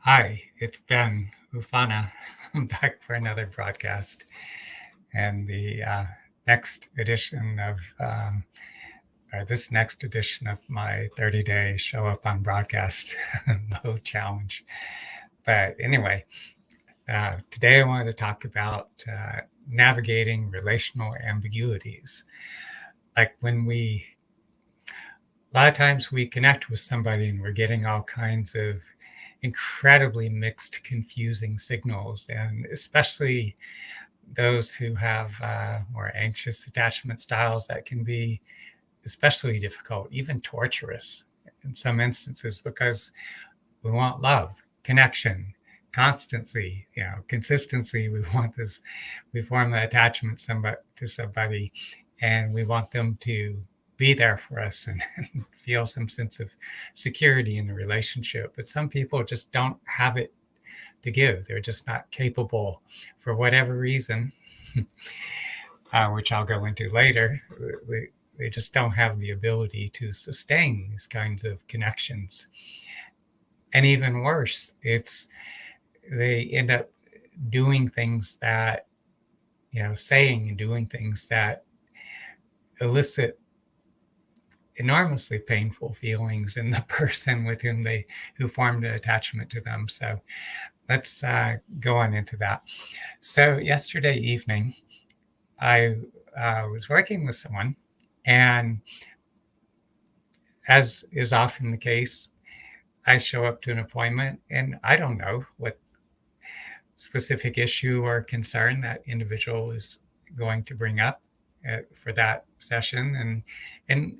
Hi, it's Ben Ufana. I'm back for another broadcast and the next edition of, or this next edition of my 30-day show up on broadcast mode challenge. But anyway, today I wanted to talk about navigating relational ambiguities. Like a lot of times we connect with somebody and we're getting all kinds of incredibly mixed, confusing signals, and especially those who have more anxious attachment styles that can be especially difficult, even torturous in some instances, because we want love, connection, constancy, consistency. We want this, we form an attachment to somebody, and we want them to be there for us and feel some sense of security in the relationship. But some people just don't have it to give. They're just not capable for whatever reason, which I'll go into later. They just don't have the ability to sustain these kinds of connections. And even worse, they end up doing things that, saying and doing things that elicit enormously painful feelings in the person with who formed an attachment to them. So let's go on into that. So yesterday evening, I was working with someone, and as is often the case, I show up to an appointment and I don't know what specific issue or concern that individual is going to bring up for that session. And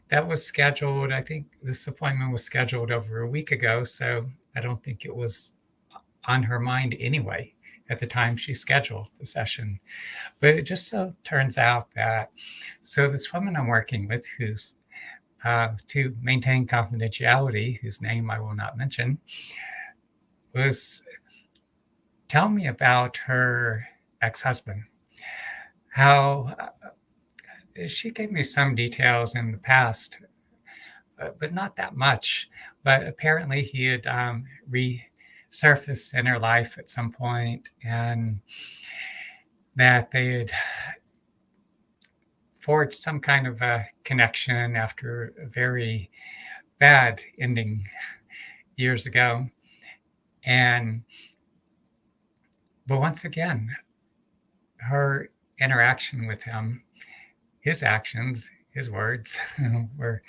that was scheduled. I think this appointment was scheduled over a week ago, so I don't think it was on her mind anyway at the time she scheduled the session. But it just so turns out that, so this woman I'm working with, who's to maintain confidentiality, whose name I will not mention, was telling me about her ex-husband, how she gave me some details in the past, but not that much. But apparently he had resurfaced in her life at some point, and that they had forged some kind of a connection after a very bad ending years ago. But once again, her interaction with him, his actions, his words were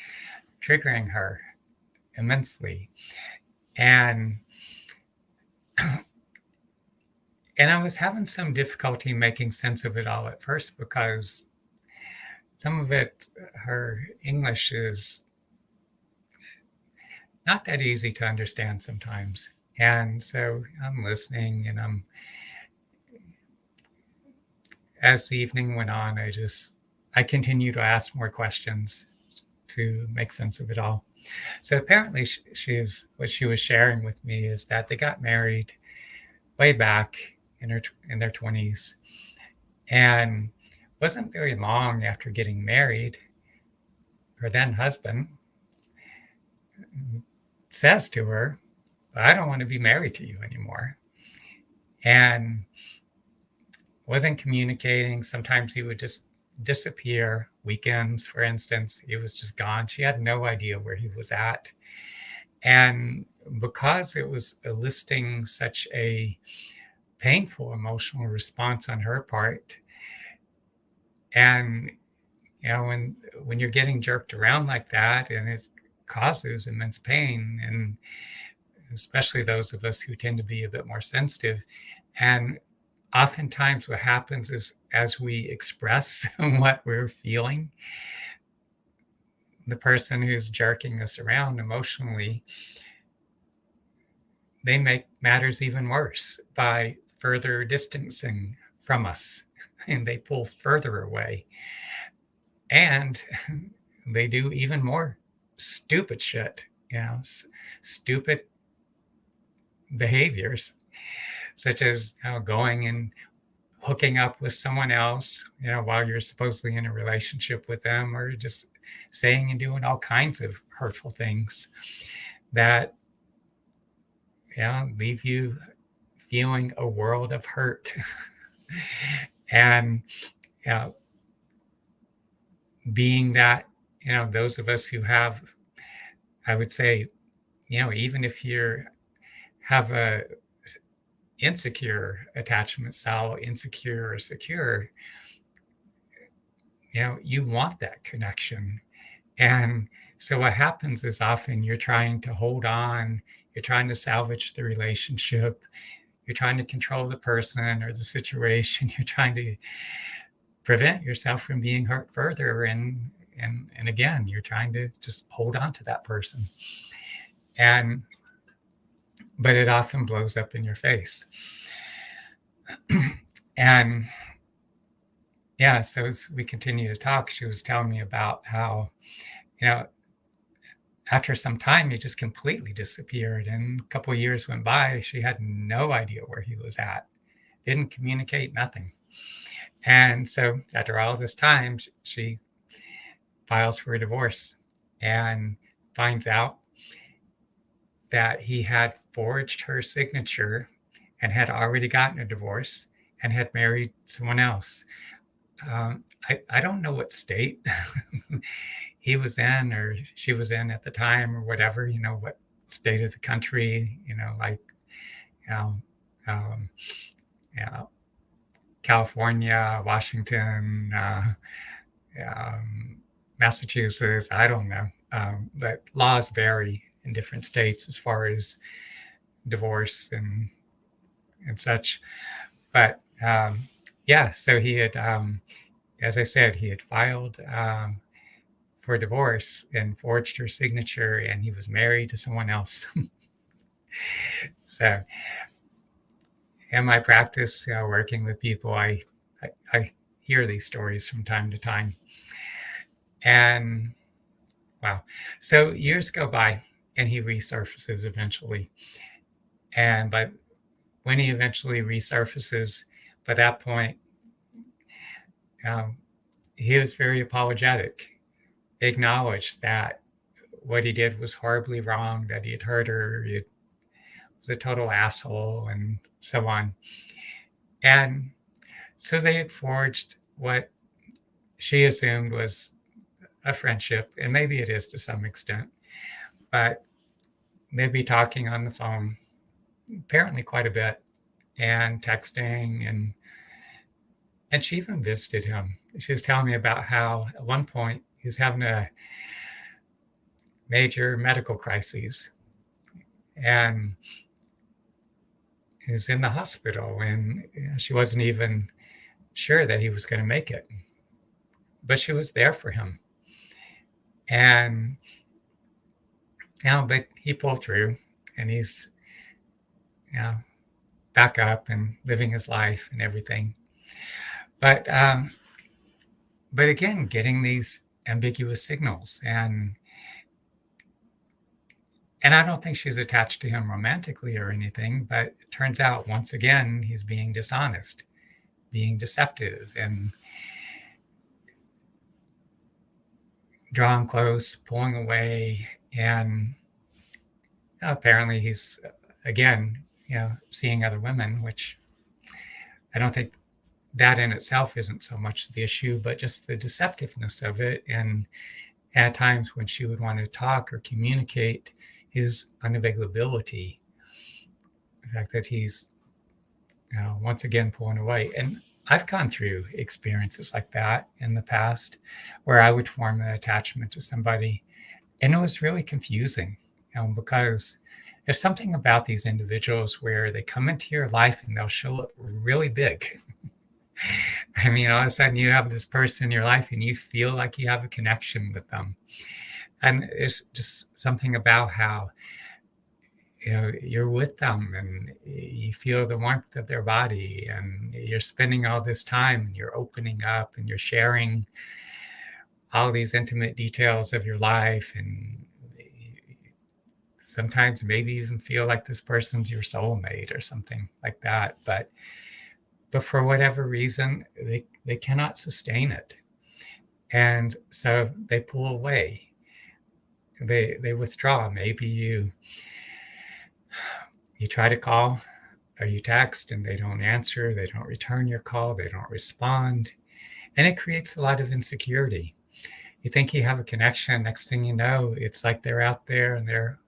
triggering her immensely. And I was having some difficulty making sense of it all at first, because some of it, her English is not that easy to understand sometimes. And so I'm listening, and as the evening went on, I continue to ask more questions to make sense of it all. So apparently what she was sharing with me is that they got married way back in their 20s, and wasn't very long after getting married, her then husband says to her, "I don't want to be married to you anymore," and wasn't communicating. Sometimes he would just disappear. Weekends, for instance, he was just gone. She had no idea where he was at. And because it was eliciting such a painful emotional response on her part, and when you're getting jerked around like that, and it causes immense pain, and especially those of us who tend to be a bit more sensitive, and oftentimes what happens is, as we express what we're feeling, the person who's jerking us around emotionally, they make matters even worse by further distancing from us, and they pull further away, and they do even more stupid shit, stupid behaviors, such as going and hooking up with someone else, while you're supposedly in a relationship with them, or just saying and doing all kinds of hurtful things that leave you feeling a world of hurt. And you know, being that, those of us who have, I would say, even if you have a insecure attachment style, insecure or secure, you want that connection. And so what happens is often you're trying to hold on, you're trying to salvage the relationship, you're trying to control the person or the situation, you're trying to prevent yourself from being hurt further. And again, you're trying to just hold on to that person. And but it often blows up in your face. And yeah, so as we continue to talk, she was telling me about how, you know, after some time, he just completely disappeared. And a couple of years went by, she had no idea where he was at, didn't communicate, nothing. And so after all this time, she files for a divorce and finds out that he had forged her signature and had already gotten a divorce and had married someone else. I don't know what state he was in or she was in at the time or whatever, what state of the country, like, you know, um, yeah, California, Washington, Massachusetts, I don't know. But laws vary in different states as far as divorce and such. But yeah, so he had, as I said, he had filed for divorce and forged her signature, and he was married to someone else. So in my practice, working with people, I hear these stories from time to time. And wow. So years go by and he resurfaces eventually. But when he eventually resurfaces, by that point, he was very apologetic, acknowledged that what he did was horribly wrong, that he had hurt her, he was a total asshole, and so on. And so they had forged what she assumed was a friendship, and maybe it is to some extent, but they'd be talking on the phone apparently quite a bit and texting, and she even visited him. She was telling me about how at one point he was having a major medical crisis and he was in the hospital, and she wasn't even sure that he was going to make it, but she was there for him. And but he pulled through, and he's back up and living his life and everything. But again, getting these ambiguous signals, and I don't think she's attached to him romantically or anything, but it turns out once again he's being dishonest, being deceptive, and drawing close, pulling away, and apparently he's again, seeing other women, which I don't think that in itself isn't so much the issue, but just the deceptiveness of it. And at times when she would want to talk or communicate, his unavailability, the fact that he's once again pulling away. And I've gone through experiences like that in the past where I would form an attachment to somebody, and it was really confusing, because there's something about these individuals where they come into your life and they'll show up really big. I mean, all of a sudden you have this person in your life and you feel like you have a connection with them. And it's just something about how, you're with them and you feel the warmth of their body, and you're spending all this time and you're opening up and you're sharing all these intimate details of your life. And sometimes maybe even feel like this person's your soulmate or something like that. But for whatever reason, they cannot sustain it. And so they pull away. They withdraw. Maybe You try to call or you text and they don't answer, they don't return your call, they don't respond. And it creates a lot of insecurity. You think you have a connection, next thing you know, it's like they're out there and they're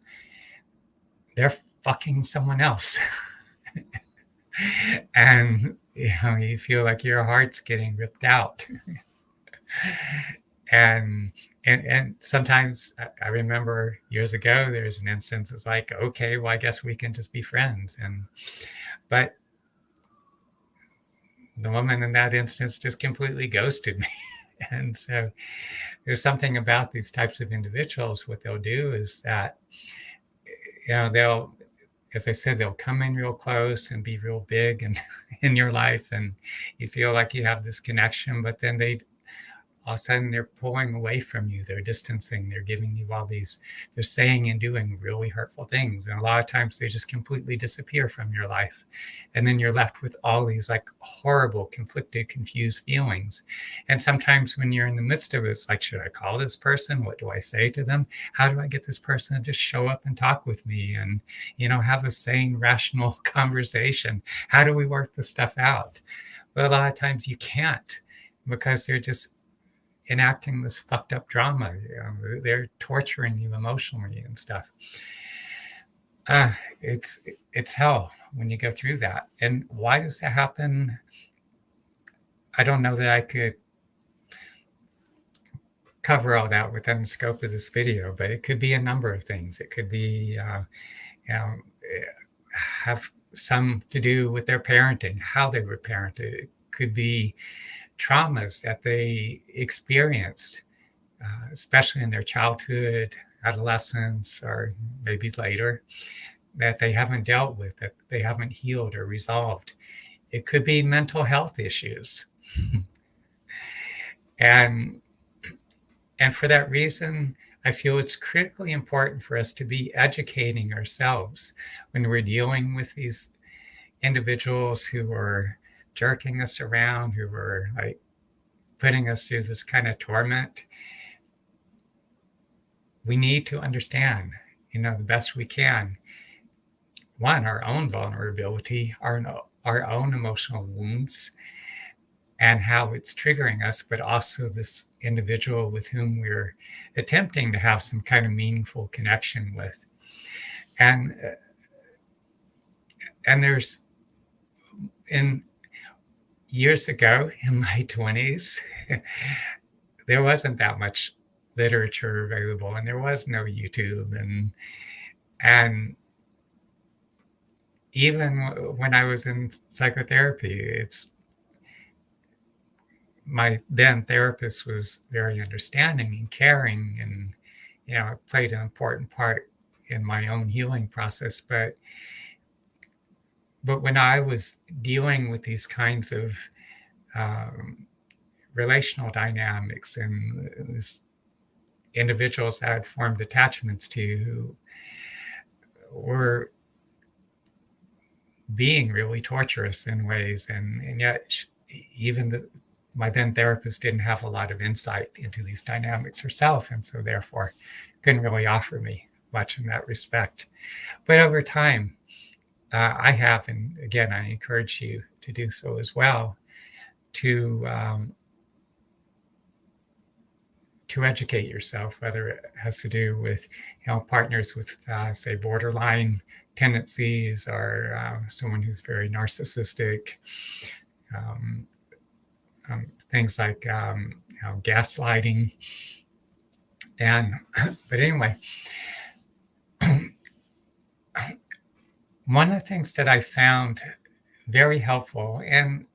fucking someone else. And you feel like your heart's getting ripped out. and and sometimes I remember years ago there's an instance, it's like, okay, well, I guess we can just be friends. But the woman in that instance just completely ghosted me. And so there's something about these types of individuals. What they'll do is that, they'll, as I said, they'll come in real close and be real big and in your life, and you feel like you have this connection, but then they all of a sudden they're pulling away from you, they're distancing, they're giving you all these, they're saying and doing really hurtful things, and a lot of times they just completely disappear from your life, and then you're left with all these like horrible, conflicted, confused feelings. And sometimes when you're in the midst of it, it's like, should I call this person? What do I say to them? How do I get this person to just show up and talk with me and have a sane, rational conversation? How do we work this stuff out? But a lot of times you can't, because they're just enacting this fucked up drama. They're torturing you emotionally and stuff. It's hell when you go through that. And why does that happen? I don't know that I could cover all that within the scope of this video, but it could be a number of things. It could be, have some to do with their parenting, how they were parented. It could be traumas that they experienced, especially in their childhood, adolescence, or maybe later, that they haven't dealt with, that they haven't healed or resolved. It could be mental health issues. and for that reason, I feel it's critically important for us to be educating ourselves when we're dealing with these individuals who are jerking us around, who are like putting us through this kind of torment. We need to understand, the best we can, one, our own vulnerability, our own emotional wounds, and how it's triggering us, but also this individual with whom we're attempting to have some kind of meaningful connection with. And there's, in years ago, in my 20s, there wasn't that much literature available, and there was no YouTube, and even when I was in psychotherapy, my then therapist was very understanding and caring, and it played an important part in my own healing process. But when I was dealing with these kinds of relational dynamics and these individuals I had formed attachments to, who were being really torturous in ways, and yet even my then therapist didn't have a lot of insight into these dynamics herself, and so therefore couldn't really offer me much in that respect. But over time, I have, and again, I encourage you to do so as well, to educate yourself, whether it has to do with partners with say borderline tendencies, or someone who's very narcissistic, things like gaslighting. But anyway, one of the things that I found very helpful, and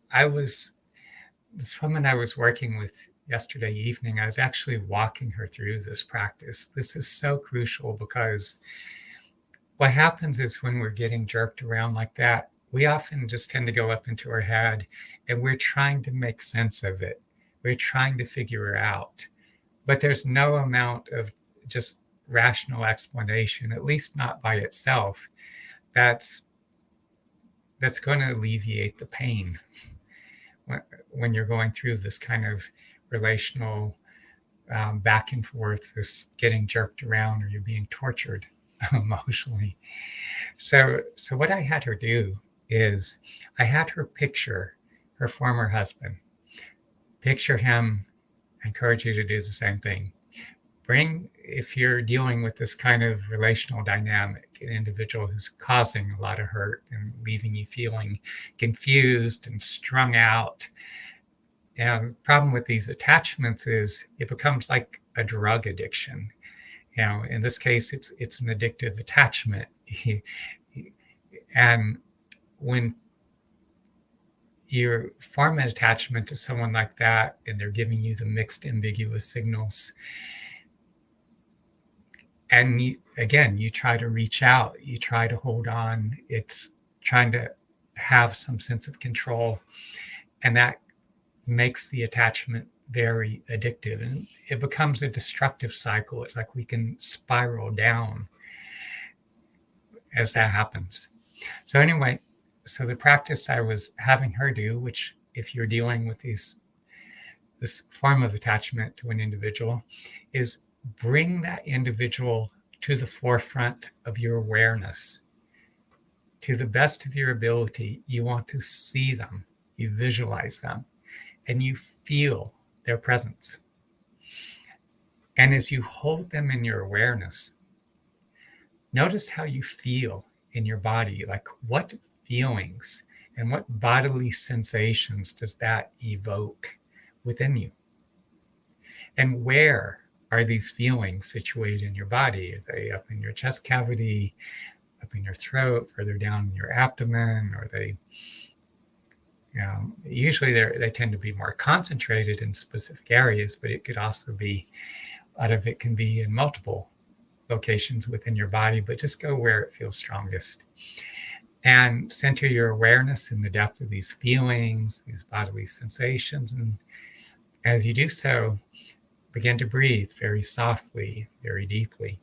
this woman I was working with yesterday evening, I was actually walking her through this practice. This is so crucial, because what happens is when we're getting jerked around like that, we often just tend to go up into our head and we're trying to make sense of it. We're trying to figure it out. But there's no amount of just rational explanation, at least not by itself, that's going to alleviate the pain when you're going through this kind of relational back and forth, this getting jerked around, or you're being tortured emotionally. So what I had her do is I had her picture her former husband. Picture him. I encourage you to do the same thing. If you're dealing with this kind of relational dynamic, an individual who's causing a lot of hurt and leaving you feeling confused and strung out. And the problem with these attachments is it becomes like a drug addiction. In this case, it's an addictive attachment. And when you form an attachment to someone like that and they're giving you the mixed ambiguous signals, and you try to reach out, you try to hold on, it's trying to have some sense of control, and that makes the attachment very addictive, and it becomes a destructive cycle. It's like we can spiral down as that happens. So anyway, so the practice I was having her do, which if you're dealing with this form of attachment to an individual, is bring that individual to the forefront of your awareness. To the best of your ability, you want to see them, you visualize them, and you feel their presence. And as you hold them in your awareness, notice how you feel in your body. Like, what feelings and what bodily sensations does that evoke within you? And where are these feelings situated in your body? Are they up in your chest cavity, up in your throat, further down in your abdomen? Or they, usually they tend to be more concentrated in specific areas, but it could also be, a lot of it can be in multiple locations within your body, but just go where it feels strongest. And center your awareness in the depth of these feelings, these bodily sensations. And as you do so, begin to breathe very softly, very deeply.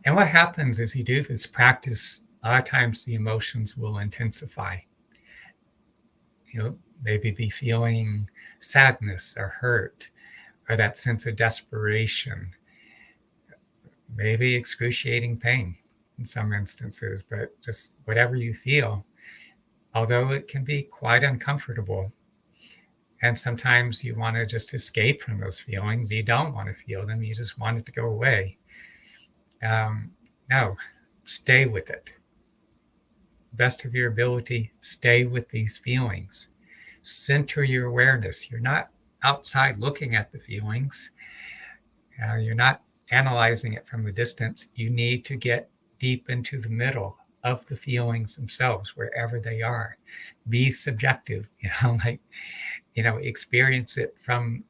And what happens as you do this practice, a lot of times the emotions will intensify. Maybe be feeling sadness or hurt, or that sense of desperation, maybe excruciating pain in some instances, but just whatever you feel, although it can be quite uncomfortable. And sometimes you want to just escape from those feelings. You don't want to feel them. You just want it to go away. No, stay with it. Best of your ability, stay with these feelings. Center your awareness. You're not outside looking at the feelings. You're not analyzing it from the distance. You need to get deep into the middle of the feelings themselves, wherever they are. Be subjective, experience it from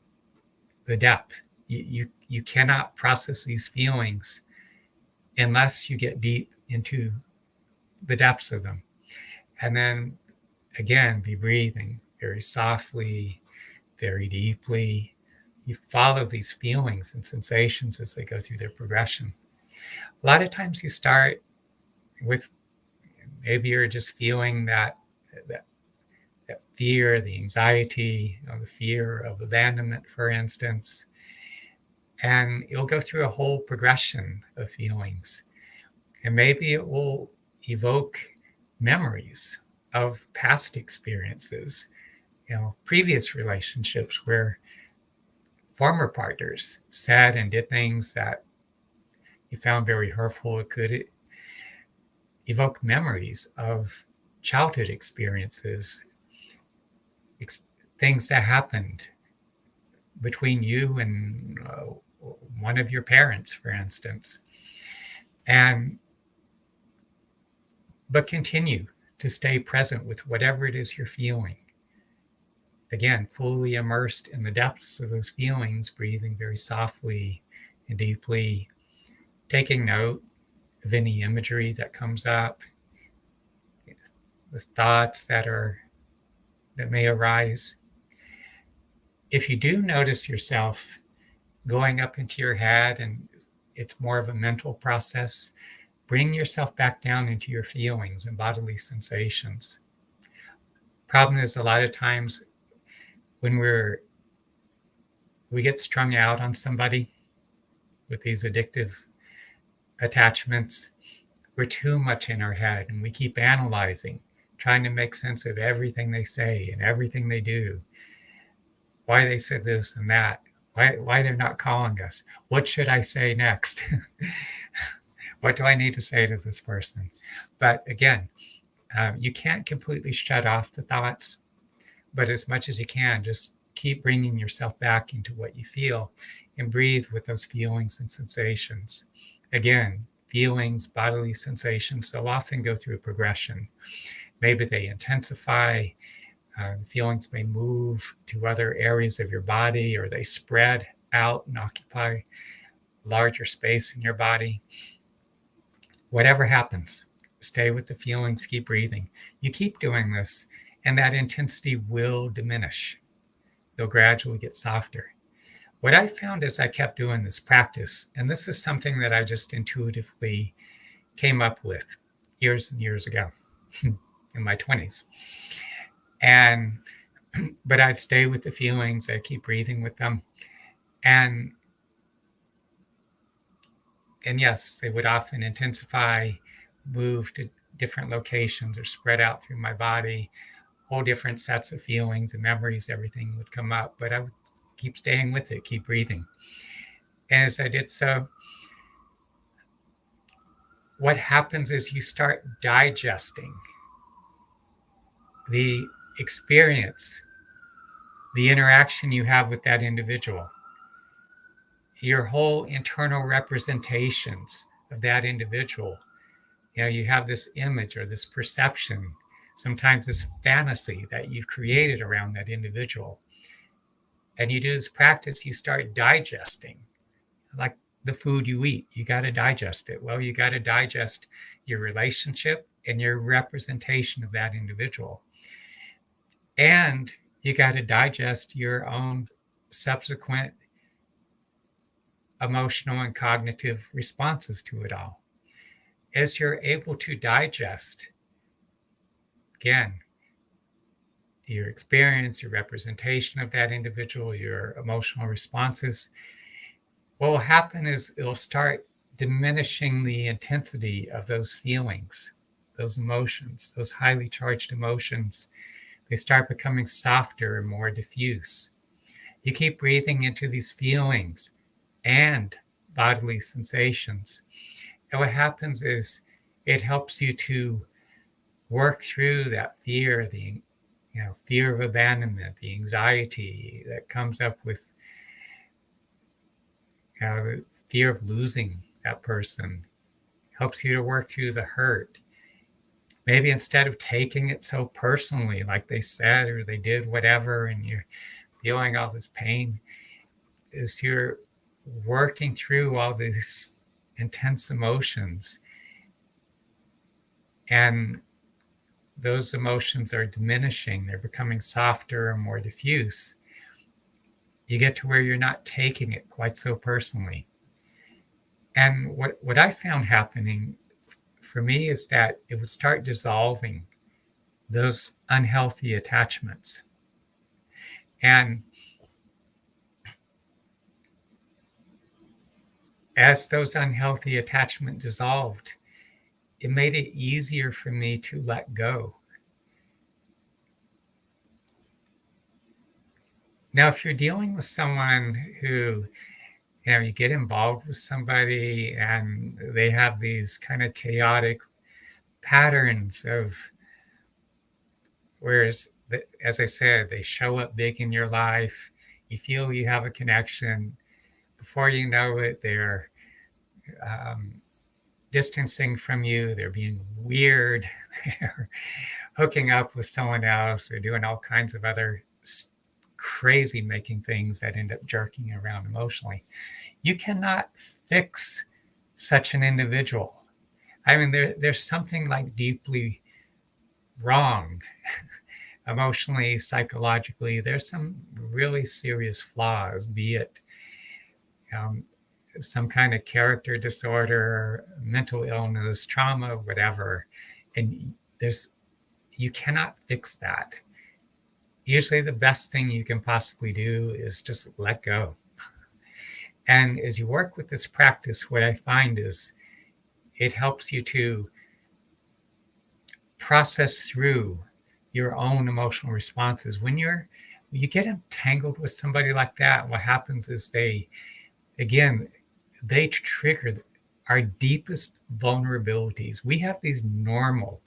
the depth. You cannot process these feelings unless you get deep into the depths of them. And then again, be breathing very softly, very deeply. You follow these feelings and sensations as they go through their progression. A lot of times you start with, maybe you're just feeling that fear, the anxiety, the fear of abandonment, for instance. And you'll go through a whole progression of feelings. And maybe it will evoke memories of past experiences, previous relationships where former partners said and did things that you found very hurtful. It could evoke memories of childhood experiences, things that happened between you and one of your parents, for instance. But continue to stay present with whatever it is you're feeling. Again, fully immersed in the depths of those feelings, breathing very softly and deeply, taking note of any imagery that comes up, the thoughts that may arise. If you do notice yourself going up into your head and it's more of a mental process, bring yourself back down into your feelings and bodily sensations. Problem is, a lot of times when we get strung out on somebody with these addictive attachments, we're too much in our head and we keep analyzing, trying to make sense of everything they say and everything they do, why they said this and that, why they're not calling us, what should I say next? What do I need to say to this person? But again, you can't completely shut off the thoughts, but as much as you can, just keep bringing yourself back into what you feel and breathe with those feelings and sensations. Again, feelings, bodily sensations so often go through a progression. Maybe they intensify, the feelings may move to other areas of your body, or they spread out and occupy larger space in your body. Whatever happens, stay with the feelings, keep breathing. You keep doing this, and that intensity will diminish. They'll gradually get softer. What I found as I kept doing this practice, and this is something that I just intuitively came up with years and years ago in my 20s. But I'd stay with the feelings, I'd keep breathing with them. And yes, they would often intensify, move to different locations or spread out through my body, whole different sets of feelings and memories, everything would come up, but I would keep staying with it, keep breathing. And as I did so, what happens is you start digesting the experience, the interaction you have with that individual, your whole internal representations of that individual. You have this image or this perception, sometimes this fantasy that you've created around that individual. And you do this practice, you start digesting, like the food you eat, you got to digest it. Well, you got to digest your relationship and your representation of that individual. And you got to digest your own subsequent emotional and cognitive responses to it all. As you're able to digest, again, your experience, your representation of that individual, your emotional responses, what will happen is it'll start diminishing the intensity of those feelings, those emotions, those highly charged emotions. They start becoming softer and more diffuse. You keep breathing into these feelings and bodily sensations. And what happens is it helps you to work through that fear, the fear of abandonment, the anxiety that comes up with fear of losing that person. Helps you to work through the hurt. Maybe instead of taking it so personally, like they said or they did whatever, and you're feeling all this pain, is you're working through all these intense emotions. And those emotions are diminishing. They're becoming softer and more diffuse. You get to where you're not taking it quite so personally. And what I found happening for me is that it would start dissolving those unhealthy attachments. And as those unhealthy attachments dissolved, it made it easier for me to let go. Now, if you're dealing with someone who, you get involved with somebody and they have these kind of chaotic patterns of, whereas, as I said, they show up big in your life, you feel you have a connection. Before you know it, they're distancing from you, they're being weird, they're hooking up with someone else, they're doing all kinds of other crazy making things that end up jerking around emotionally. You cannot fix such an individual. I mean, there's something like deeply wrong emotionally, psychologically. There's some really serious flaws, be it some kind of character disorder, mental illness, trauma, whatever. And you cannot fix that. Usually the best thing you can possibly do is just let go. And as you work with this practice, what I find is it helps you to process through your own emotional responses. When you get entangled with somebody like that, what happens is again, they trigger our deepest vulnerabilities. We have these normal,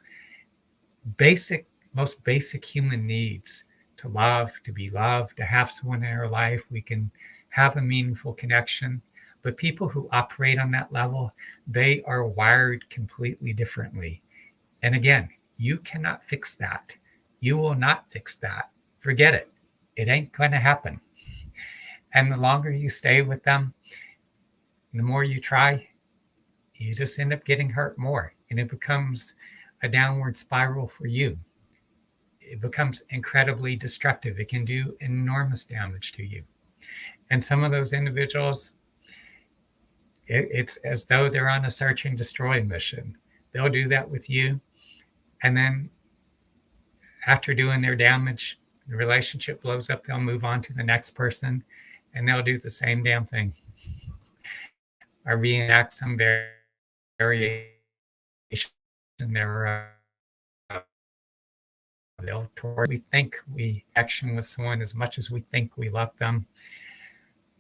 basic, most basic human needs to love, to be loved, to have someone in our life. We can have a meaningful connection. But people who operate on that level, they are wired completely differently. And again, you cannot fix that. You will not fix that. Forget it. It ain't going to happen. And the longer you stay with them, the more you try, you just end up getting hurt more. And it becomes a downward spiral for you. It becomes incredibly destructive. It can do enormous damage to you. And some of those individuals, it's as though they're on a search and destroy mission. They'll do that with you. And then after doing their damage, the relationship blows up. They'll move on to the next person and they'll do the same damn thing or reenact some variation thereof. We think we action with someone as much as we think we love them.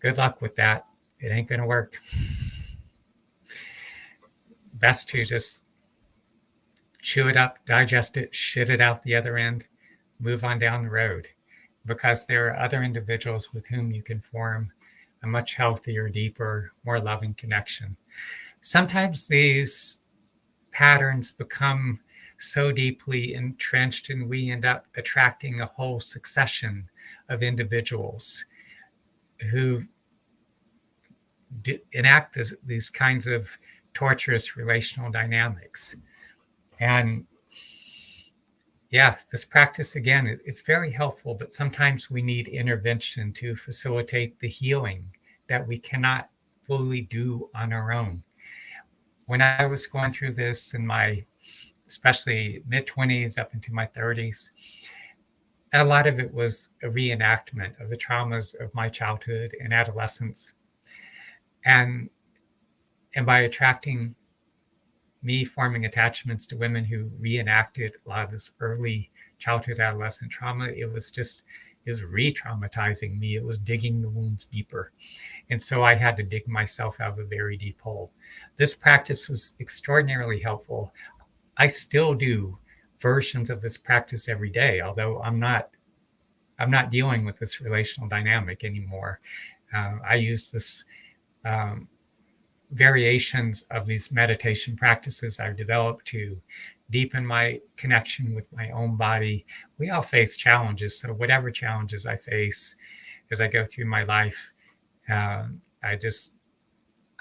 Good luck with that. It ain't going to work. Best to just chew it up, digest it, shit it out the other end, move on down the road, because there are other individuals with whom you can form a much healthier, deeper, more loving connection. Sometimes these patterns become so deeply entrenched and we end up attracting a whole succession of individuals who enact these kinds of torturous relational dynamics. And yeah, this practice, again, it's very helpful, but sometimes we need intervention to facilitate the healing that we cannot fully do on our own. When I was going through this in my, especially mid-20s up into my 30s, a lot of it was a reenactment of the traumas of my childhood and adolescence. And by attracting me forming attachments to women who reenacted a lot of this early childhood, adolescent trauma, it was re-traumatizing me. It was digging the wounds deeper. And so I had to dig myself out of a very deep hole. This practice was extraordinarily helpful. I still do versions of this practice every day, although I'm not dealing with this relational dynamic anymore. I use this variations of these meditation practices I've developed to deepen my connection with my own body. We all face challenges. So whatever challenges I face as I go through my life, I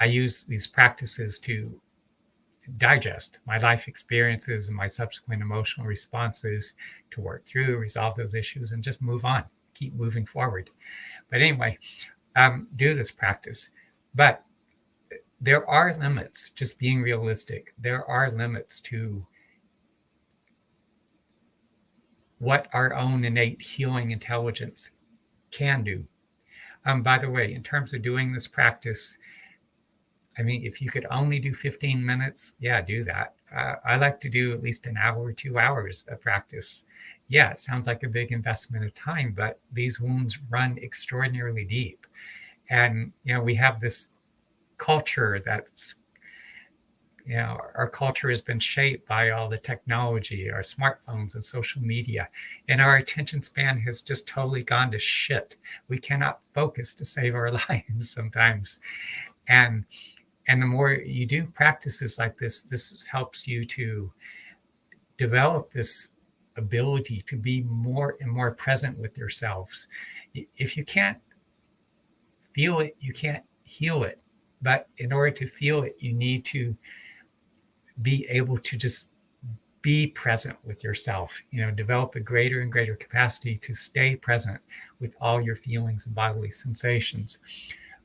use these practices to digest my life experiences and my subsequent emotional responses to work through, resolve those issues, and just move on, keep moving forward. But anyway, do this practice. But there are limits, just being realistic. There are limits to what our own innate healing intelligence can do. By the way, in terms of doing this practice, I mean, if you could only do 15 minutes, yeah, do that. I like to do at least an hour or 2 hours of practice. Yeah, it sounds like a big investment of time, but these wounds run extraordinarily deep. And, we have this culture that's, our culture has been shaped by all the technology, our smartphones and social media, and our attention span has just totally gone to shit. We cannot focus to save our lives sometimes. And the more you do practices like this helps you to develop this ability to be more and more present with yourselves. If you can't feel it, you can't heal it. But in order to feel it, you need to be able to just be present with yourself, develop a greater and greater capacity to stay present with all your feelings and bodily sensations.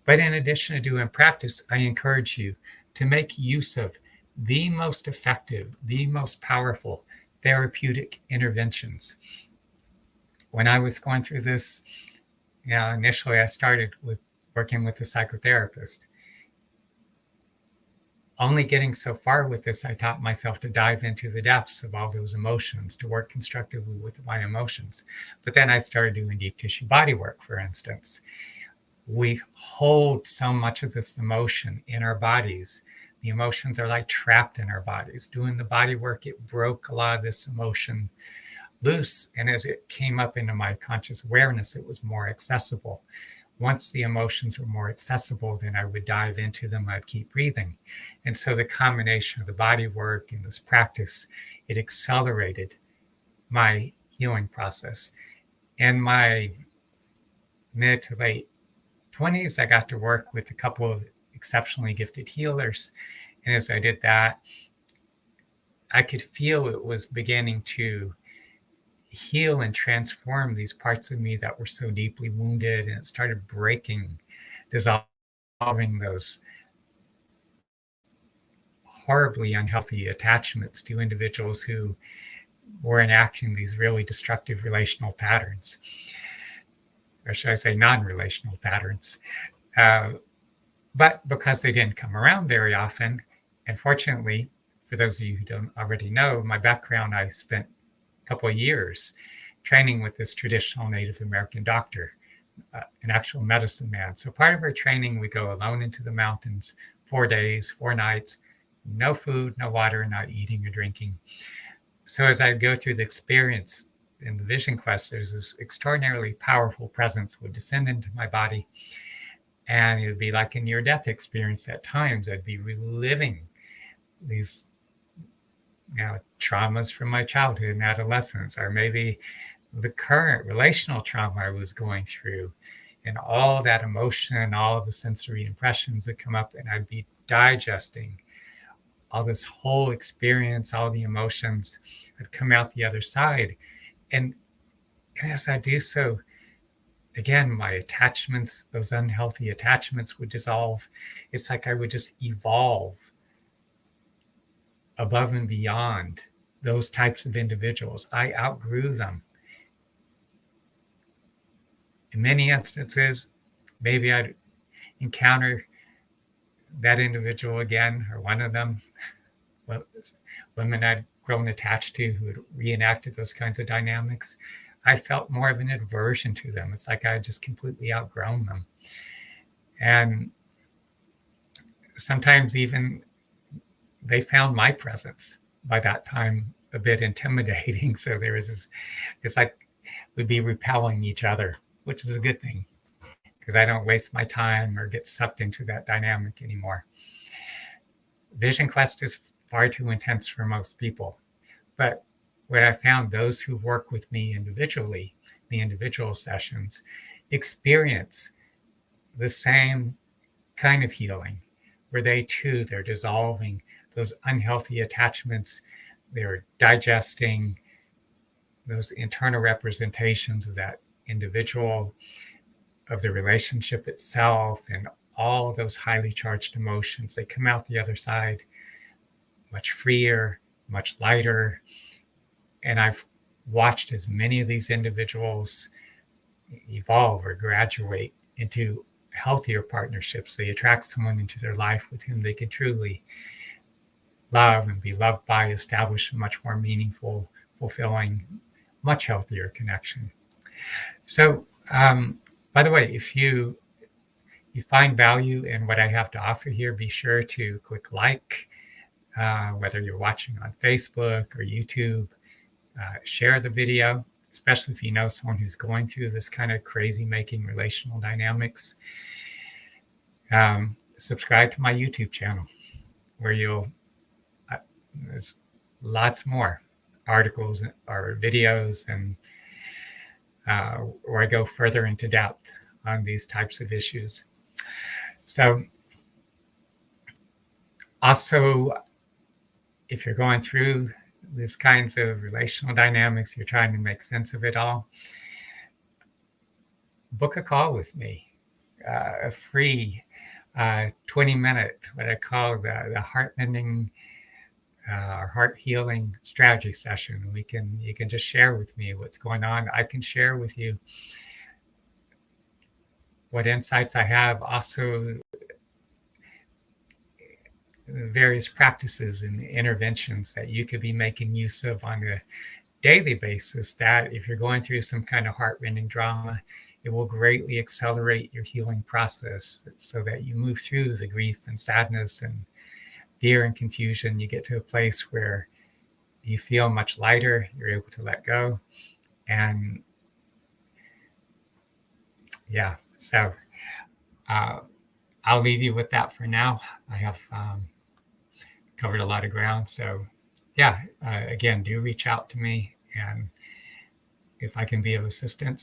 But in addition to doing practice, I encourage you to make use of the most effective, the most powerful therapeutic interventions. When I was going through this, initially I started with working with a psychotherapist. only getting so far with this, I taught myself to dive into the depths of all those emotions, to work constructively with my emotions. But then I started doing deep tissue body work, for instance. We hold so much of this emotion in our bodies. The emotions are like trapped in our bodies. Doing the body work, it broke a lot of this emotion loose. And as it came up into my conscious awareness, it was more accessible. Once the emotions were more accessible, then I would dive into them. I'd keep breathing. And so the combination of the body work and this practice, it accelerated my healing process. In my mid to late 20s, I got to work with a couple of exceptionally gifted healers. And as I did that, I could feel it was beginning to heal and transform these parts of me that were so deeply wounded. And it started breaking, dissolving those horribly unhealthy attachments to individuals who were enacting these really destructive relational patterns, or should I say non-relational patterns. But because they didn't come around very often, and fortunately, for those of you who don't already know, my background, I spent a couple of years training with this traditional Native American doctor, an actual medicine man. So part of our training, we go alone into the mountains, 4 days, 4 nights, no food, no water, not eating or drinking. So as I go through the experience in the vision quest, there's this extraordinarily powerful presence would descend into my body. And it would be like a near-death experience at times. I'd be reliving these traumas from my childhood and adolescence, or maybe the current relational trauma I was going through, and all that emotion, all the sensory impressions that come up, and I'd be digesting all this whole experience, all the emotions. I'd come out the other side. And as I do so, again, my attachments, those unhealthy attachments would dissolve. It's like I would just evolve above and beyond those types of individuals. I outgrew them. In many instances, maybe I'd encounter that individual again, or one of them, women I'd grown attached to who had reenacted those kinds of dynamics. I felt more of an aversion to them. It's like I had just completely outgrown them. And sometimes even they found my presence by that time a bit intimidating. So there was this, it's like we'd be repelling each other, which is a good thing because I don't waste my time or get sucked into that dynamic anymore. Vision quest is far too intense for most people. But what I found, those who work with me individually, the individual sessions, experience the same kind of healing where they too, they're dissolving those unhealthy attachments, they're digesting those internal representations of that individual, of the relationship itself, and all those highly charged emotions. They come out the other side much freer, much lighter. And I've watched as many of these individuals evolve or graduate into healthier partnerships. They attract someone into their life with whom they can truly love and be loved by, establish a much more meaningful, fulfilling, much healthier connection. So, by the way, if you find value in what I have to offer here, be sure to click like, whether you're watching on Facebook or YouTube. Share the video, especially if you know someone who's going through this kind of crazy making relational dynamics. Subscribe to my YouTube channel where there's lots more articles or videos and where I go further into depth on these types of issues. So also, if you're going through these kinds of relational dynamics, you're trying to make sense of it all, book a call with me, a free 20-minute, what I call the heart-mending, heart healing strategy session. You can just share with me what's going on. I can share with you what insights I have. Also, various practices and interventions that you could be making use of on a daily basis, that if you're going through some kind of heartrending drama, it will greatly accelerate your healing process so that you move through the grief and sadness and fear and confusion. You get to a place where you feel much lighter, you're able to let go. And yeah, so uh, I'll leave you with that for now. I have covered a lot of ground. So yeah, again, do reach out to me. And if I can be of assistance,